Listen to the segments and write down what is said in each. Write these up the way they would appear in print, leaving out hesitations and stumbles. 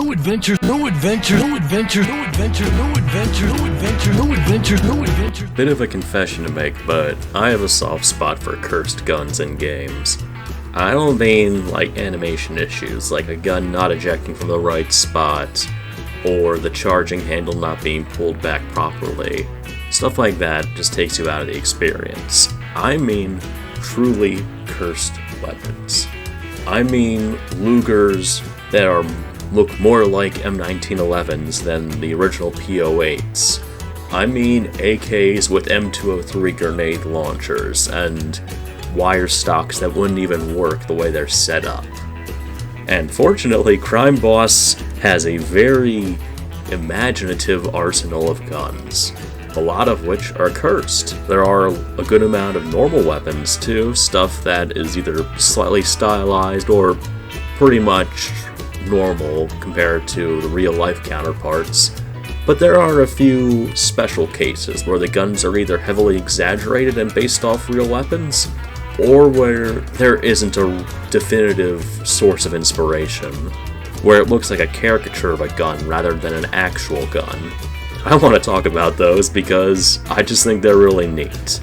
no adventure, no adventure, no adventure, no adventure, no adventure, no adventure, no adventure, no adventure. Bit of a confession to make, but I have a soft spot for cursed guns in games. I don't mean like animation issues, like a gun not ejecting from the right spot, or the charging handle not being pulled back properly. Stuff like that just takes you out of the experience. I mean truly cursed weapons. I mean Lugers that look more like M1911s than the original P08s. I mean AKs with M203 grenade launchers and wire stocks that wouldn't even work the way they're set up. And fortunately, Crime Boss has a very imaginative arsenal of guns, a lot of which are cursed. There are a good amount of normal weapons too, stuff that is either slightly stylized or pretty much normal compared to the real-life counterparts. But there are a few special cases where the guns are either heavily exaggerated and based off real weapons, or where there isn't a definitive source of inspiration, where it looks like a caricature of a gun rather than an actual gun. I want to talk about those because I just think they're really neat.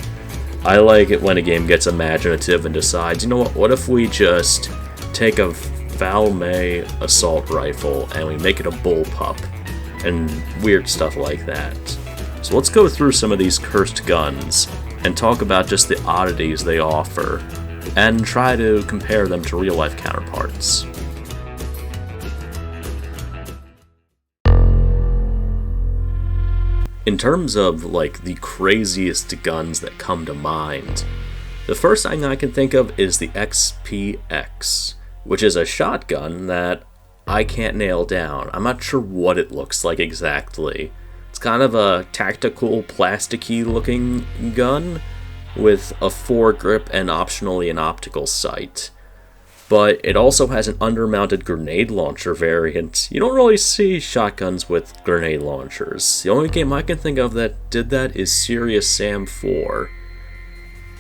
I like it when a game gets imaginative and decides, you know what if we just take a Valmet assault rifle and we make it a bullpup, and weird stuff like that. So let's go through some of these cursed guns and talk about just the oddities they offer, and try to compare them to real-life counterparts. In terms of, like, the craziest guns that come to mind, the first thing I can think of is the SPX, which is a shotgun that I can't nail down. I'm not sure what it looks like exactly. It's kind of a tactical, plasticky looking gun with a foregrip and optionally an optical sight. But it also has an undermounted grenade launcher variant. You don't really see shotguns with grenade launchers. The only game I can think of that did that is Serious Sam 4.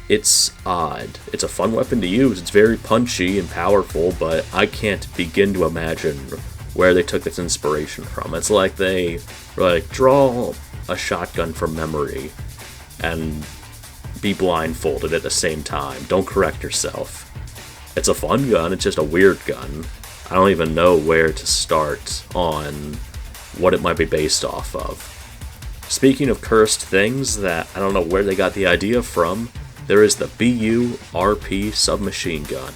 It's odd. It's a fun weapon to use. It's very punchy and powerful, but I can't begin to imagine where they took this inspiration from. It's like they were like, draw a shotgun from memory and be blindfolded at the same time. Don't correct yourself. It's a fun gun, it's just a weird gun. I don't even know where to start on what it might be based off of. Speaking of cursed things that I don't know where they got the idea from, there is the YA-R3K submachine gun.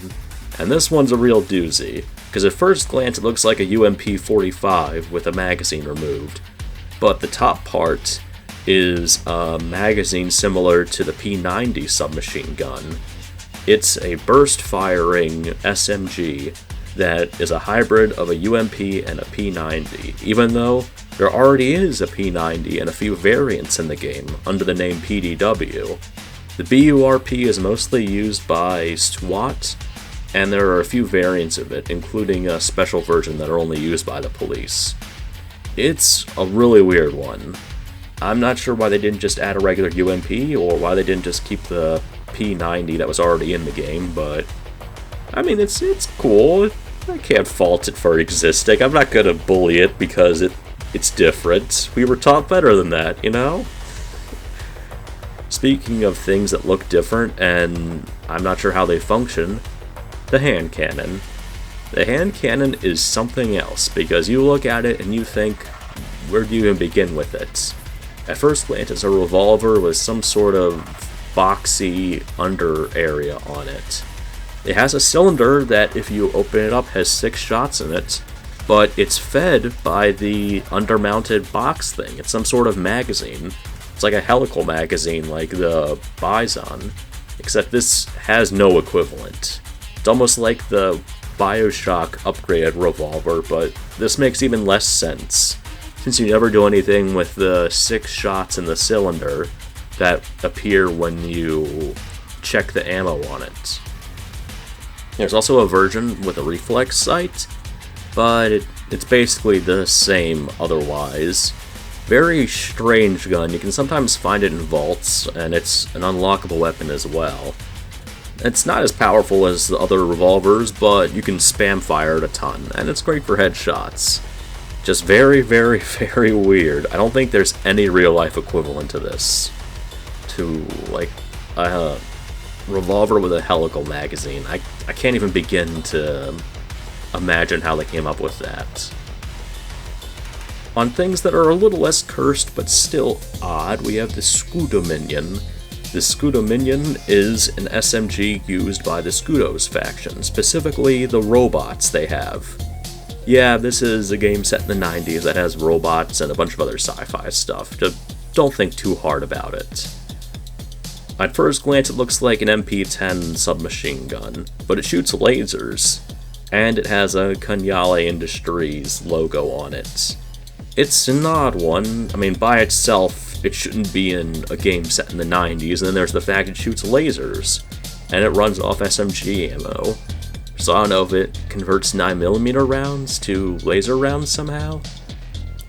And this one's a real doozy, because at first glance it looks like a UMP-45 with a magazine removed. But the top part is a magazine similar to the P90 submachine gun. It's a burst-firing SMG that is a hybrid of a UMP and a P90, even though there already is a P90 and a few variants in the game under the name PDW. The YA-R3K is mostly used by SWAT, and there are a few variants of it, including a special version that are only used by the police. It's a really weird one. I'm not sure why they didn't just add a regular UMP, or why they didn't just keep the P90 that was already in the game, but I mean, it's cool. I can't fault it for existing. I'm not gonna bully it because it's different. We were taught better than that, you know? Speaking of things that look different, and I'm not sure how they function, the hand cannon. The hand cannon is something else, because you look at it and you think, where do you even begin with it? At first glance, it's a revolver with some sort of boxy under area on it. It has a cylinder that, if you open it up, has 6 shots in it, but it's fed by the undermounted box thing. It's some sort of magazine. It's like a helical magazine like the Bison, except this has no equivalent. It's almost like the Bioshock upgraded revolver, but this makes even less sense, since you never do anything with the 6 shots in the cylinder that appear when you check the ammo on it. There's also a version with a reflex sight, but it's basically the same otherwise. Very strange gun. You can sometimes find it in vaults, and it's an unlockable weapon as well. It's not as powerful as the other revolvers, but you can spam fire it a ton, and it's great for headshots. Just very, very, very weird. I don't think there's any real-life equivalent to this. To, like, a revolver with a helical magazine. I can't even begin to imagine how they came up with that. On things that are a little less cursed but still odd, we have the Scudominion. The Scudominion is an SMG used by the Scudos faction, specifically the robots they have. Yeah, this is a game set in the 90s that has robots and a bunch of other sci-fi stuff. Just don't think too hard about it. At first glance, it looks like an MP-10 submachine gun, but it shoots lasers, and it has a Kunyale Industries logo on it. It's an odd one. I mean, by itself, it shouldn't be in a game set in the 90s, and then there's the fact it shoots lasers, and it runs off SMG ammo. So I don't know if it converts 9mm rounds to laser rounds somehow.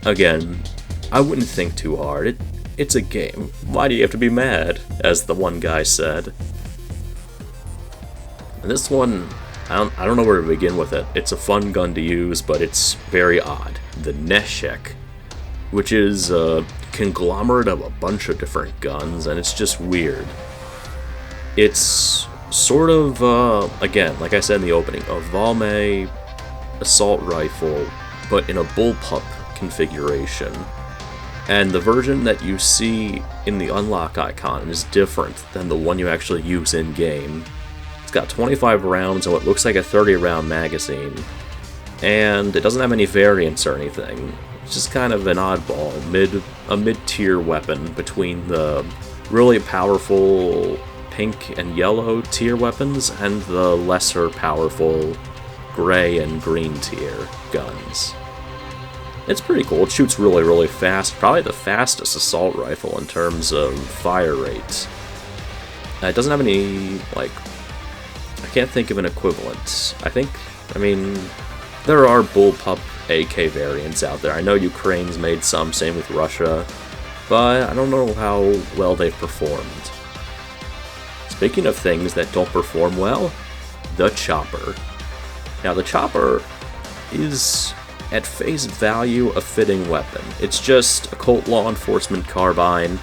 Again, I wouldn't think too hard. It's a game. Why do you have to be mad? As the one guy said. And this one, I don't know where to begin with it. It's a fun gun to use, but it's very odd. The Neshek, which is a conglomerate of a bunch of different guns, and it's just weird. It's sort of, again, like I said in the opening, a Valme assault rifle, but in a bullpup configuration. And the version that you see in the unlock icon is different than the one you actually use in-game. It's got 25 rounds and what looks like a 30-round magazine. And it doesn't have any variants or anything. It's just kind of an oddball, a mid-tier weapon between the really powerful pink and yellow tier weapons and the lesser powerful gray and green tier guns. It's pretty cool. It shoots really, really fast. Probably the fastest assault rifle in terms of fire rate. It doesn't have any, like, I can't think of an equivalent. I mean, there are bullpup AK variants out there. I know Ukraine's made some, same with Russia, but I don't know how well they've performed. Speaking of things that don't perform well, the chopper. Now, the chopper is, at face value, a fitting weapon. It's just a Colt law enforcement carbine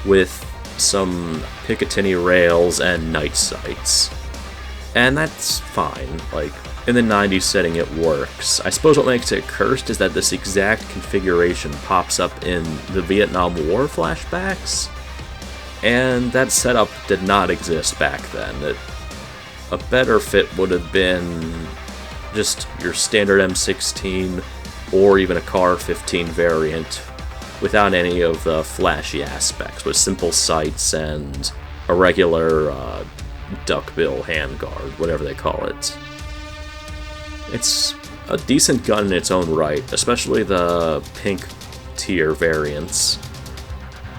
with some Picatinny rails and night sights. And that's fine. Like, in the 90s setting, it works. I suppose what makes it cursed is that this exact configuration pops up in the Vietnam War flashbacks, and that setup did not exist back then. A better fit would have been just your standard M16 or even a CAR-15 variant without any of the flashy aspects, with simple sights and a regular duckbill handguard, whatever they call it. It's a decent gun in its own right, especially the pink tier variants,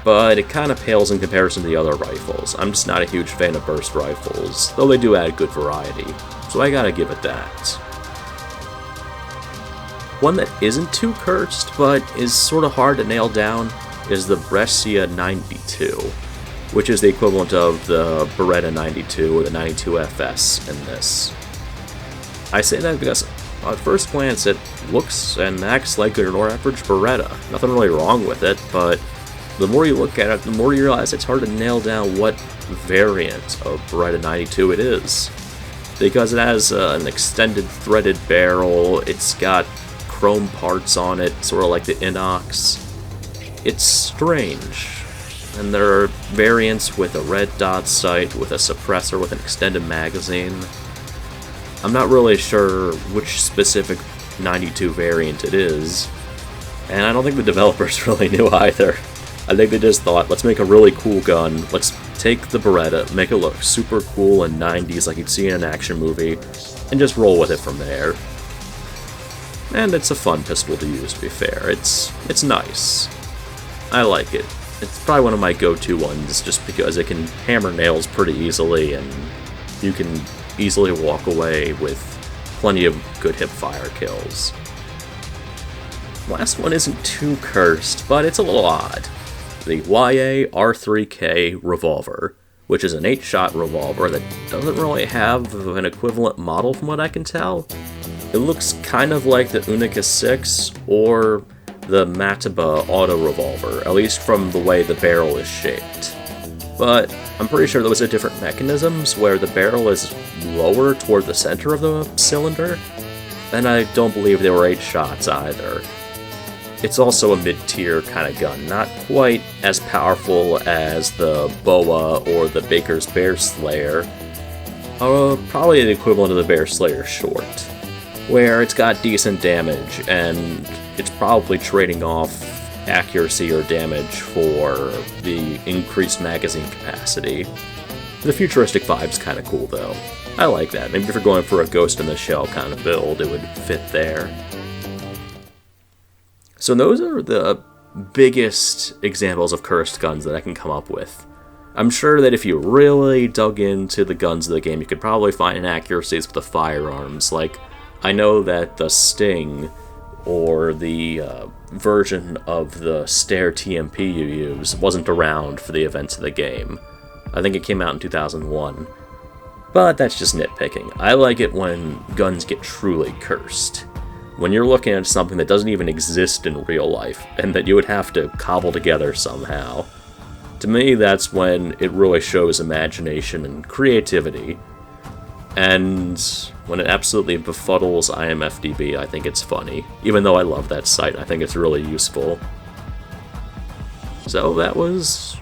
but it kind of pales in comparison to the other rifles. I'm just not a huge fan of burst rifles, though they do add good variety, so I gotta give it that. One that isn't too cursed, but is sort of hard to nail down, is the Brescia 92, which is the equivalent of the Beretta 92 or the 92 FS in this. I say that because at first glance it looks and acts like an average Beretta. Nothing really wrong with it, but the more you look at it, the more you realize it's hard to nail down what variant of Beretta 92 it is. Because it has an extended threaded barrel, it's got chrome parts on it, sort of like the Inox. It's strange. And there are variants with a red dot sight, with a suppressor, with an extended magazine. I'm not really sure which specific 92 variant it is, and I don't think the developers really knew either. I think they just thought, let's make a really cool gun, let's take the Beretta, make it look super cool and 90s like you'd see in an action movie, and just roll with it from there. And it's a fun pistol to use, to be fair. It's nice. I like it. It's probably one of my go-to ones, just because it can hammer nails pretty easily, and you can easily walk away with plenty of good hip-fire kills. Last one isn't too cursed, but it's a little odd. The YA-R3K Revolver, which is an 8-shot revolver that doesn't really have an equivalent model from what I can tell. It looks kind of like the Unica 6 or the Mataba auto revolver, at least from the way the barrel is shaped. But I'm pretty sure those are different mechanisms, where the barrel is lower toward the center of the cylinder, and I don't believe they were 8 shots either. It's also a mid-tier kind of gun, not quite as powerful as the Boa or the Baker's Bear Slayer, probably the equivalent of the Bear Slayer Short, where it's got decent damage, and it's probably trading off accuracy or damage for the increased magazine capacity. The futuristic vibe's kind of cool though. I like that. Maybe if you're going for a Ghost in the Shell kind of build, it would fit there. So those are the biggest examples of cursed guns that I can come up with. I'm sure that if you really dug into the guns of the game, you could probably find inaccuracies with the firearms. Like, I know that the Sting, or the version of the Steyr TMP you use, wasn't around for the events of the game. I think it came out in 2001. But that's just nitpicking. I like it when guns get truly cursed. When you're looking at something that doesn't even exist in real life, and that you would have to cobble together somehow. To me, that's when it really shows imagination and creativity. And when it absolutely befuddles IMFDB, I think it's funny. Even though I love that site, I think it's really useful. So that was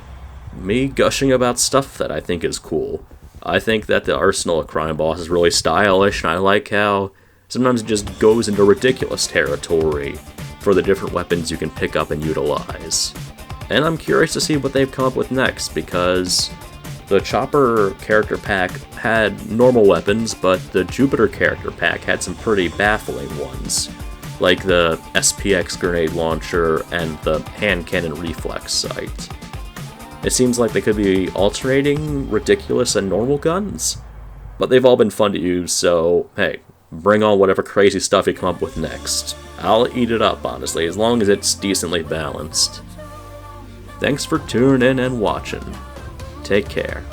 me gushing about stuff that I think is cool. I think that the Arsenal of Crime Boss is really stylish, and I like how sometimes it just goes into ridiculous territory for the different weapons you can pick up and utilize. And I'm curious to see what they've come up with next, because the Chopper character pack had normal weapons, but the Jupiter character pack had some pretty baffling ones, like the SPX grenade launcher and the hand cannon reflex sight. It seems like they could be alternating ridiculous and normal guns, but they've all been fun to use, so hey, bring on whatever crazy stuff you come up with next. I'll eat it up, honestly, as long as it's decently balanced. Thanks for tuning in and watching. Take care.